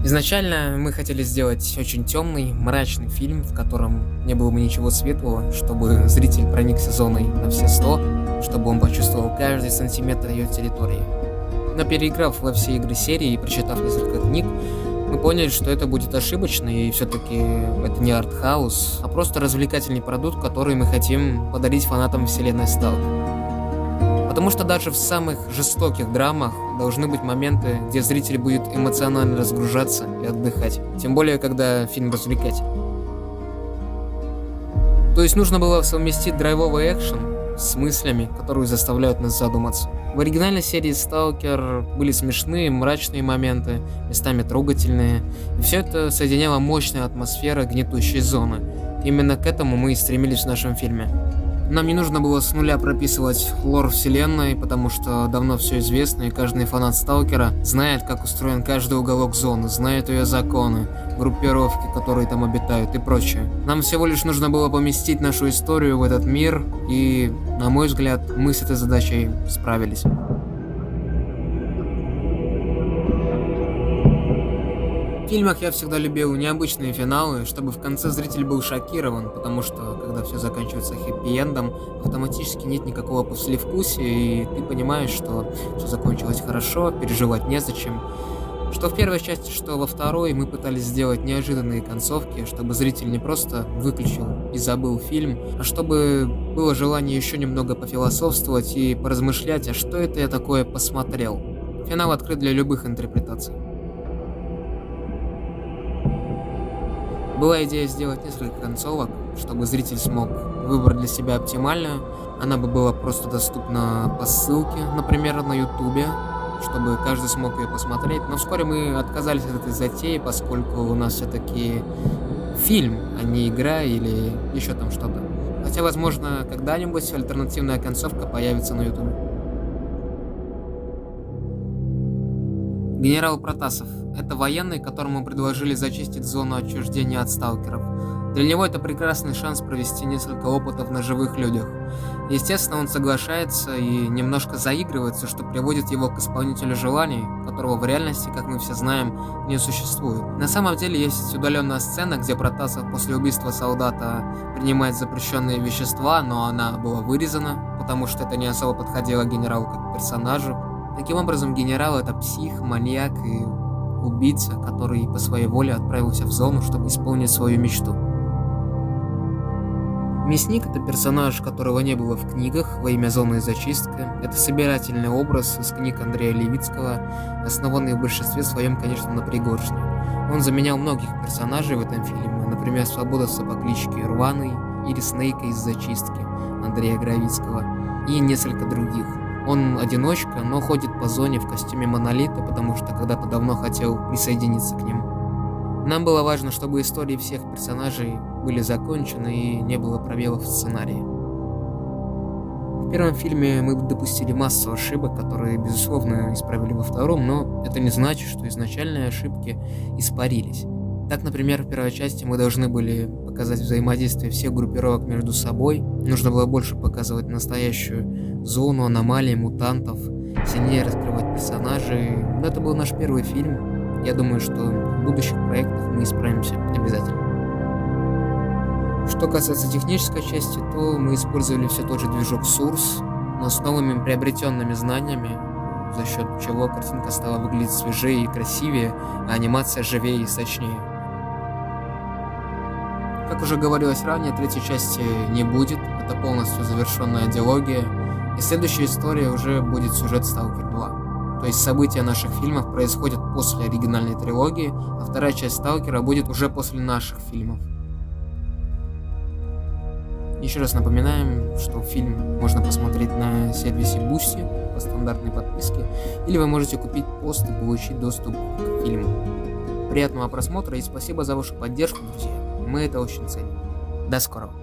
Изначально мы хотели сделать очень темный, мрачный фильм, в котором не было бы ничего светлого, чтобы зритель проникся зоной на все 100, чтобы он почувствовал каждый сантиметр ее территории. Но переиграв во все игры серии и прочитав несколько книг, мы поняли, что это будет ошибочно, и все-таки это не артхаус, а просто развлекательный продукт, который мы хотим подарить фанатам вселенной Сталкер. Потому что даже в самых жестоких драмах должны быть моменты, где зритель будет эмоционально разгружаться и отдыхать. Тем более, когда фильм развлекательный. То есть нужно было совместить драйвовый экшен с мыслями, которые заставляют нас задуматься. В оригинальной серии Сталкер были смешные, мрачные моменты, местами трогательные. И все это соединяло мощная атмосфера гнетущей зоны. Именно к этому мы и стремились в нашем фильме. Нам не нужно было с нуля прописывать лор вселенной, потому что давно все известно, и каждый фанат Сталкера знает, как устроен каждый уголок зоны, знает ее законы, группировки, которые там обитают и прочее. Нам всего лишь нужно было поместить нашу историю в этот мир, и, на мой взгляд, мы с этой задачей справились. В фильмах я всегда любил необычные финалы, чтобы в конце зритель был шокирован, потому что, когда все заканчивается хэппи-эндом, автоматически нет никакого послевкусия, и ты понимаешь, что все закончилось хорошо, переживать незачем. Что в первой части, что во второй, мы пытались сделать неожиданные концовки, чтобы зритель не просто выключил и забыл фильм, а чтобы было желание еще немного пофилософствовать и поразмышлять, а что это я такое посмотрел. Финал открыт для любых интерпретаций. Была идея сделать несколько концовок, чтобы зритель смог выбрать для себя оптимальную. Она бы была просто доступна по ссылке, например, на ютубе, чтобы каждый смог ее посмотреть. Но вскоре мы отказались от этой затеи, поскольку у нас все-таки фильм, а не игра или еще там что-то. Хотя, возможно, когда-нибудь альтернативная концовка появится на ютубе. Генерал Протасов – это военный, которому предложили зачистить зону отчуждения от сталкеров. Для него это прекрасный шанс провести несколько опытов на живых людях. Естественно, он соглашается и немножко заигрывается, что приводит его к исполнителю желаний, которого в реальности, как мы все знаем, не существует. На самом деле есть удаленная сцена, где Протасов после убийства солдата принимает запрещенные вещества, но она была вырезана, потому что это не особо подходило генералу как персонажу. Таким образом, генерал — это псих, маньяк и убийца, который по своей воле отправился в зону, чтобы исполнить свою мечту. Мясник — это персонаж, которого не было в книгах «Во имя зоны и зачистка». Это собирательный образ из книг Андрея Левицкого, основанный в большинстве своем, конечно, на Пригоршне. Он заменял многих персонажей в этом фильме, например, Свободовца по кличке Рваный или Снейка из «Зачистки» Андрея Гравицкого и несколько других. Он одиночка, но ходит по зоне в костюме Монолита, потому что когда-то давно хотел присоединиться к ним. Нам было важно, чтобы истории всех персонажей были закончены и не было пробелов в сценарии. В первом фильме мы допустили массу ошибок, которые, безусловно, исправили во втором, но это не значит, что изначальные ошибки испарились. Так, например, в первой части мы должны были показать взаимодействие всех группировок между собой. Нужно было больше показывать настоящую зону, аномалии, мутантов, сильнее раскрывать персонажей. Но это был наш первый фильм. Я думаю, что в будущих проектах мы исправимся обязательно. Что касается технической части, то мы использовали все тот же движок Source, но с новыми приобретенными знаниями, за счет чего картинка стала выглядеть свежее и красивее, а анимация живее и сочнее. Как уже говорилось ранее, третьей части не будет, это полностью завершенная диалогия, и следующая история уже будет сюжет Сталкер 2. То есть события наших фильмов происходят после оригинальной трилогии, а вторая часть Сталкера будет уже после наших фильмов. Еще раз напоминаем, что фильм можно посмотреть на сервисе Boosty по стандартной подписке, или вы можете купить пост и получить доступ к фильму. Приятного просмотра и спасибо за вашу поддержку, друзья. Мы это очень ценим. До скорого.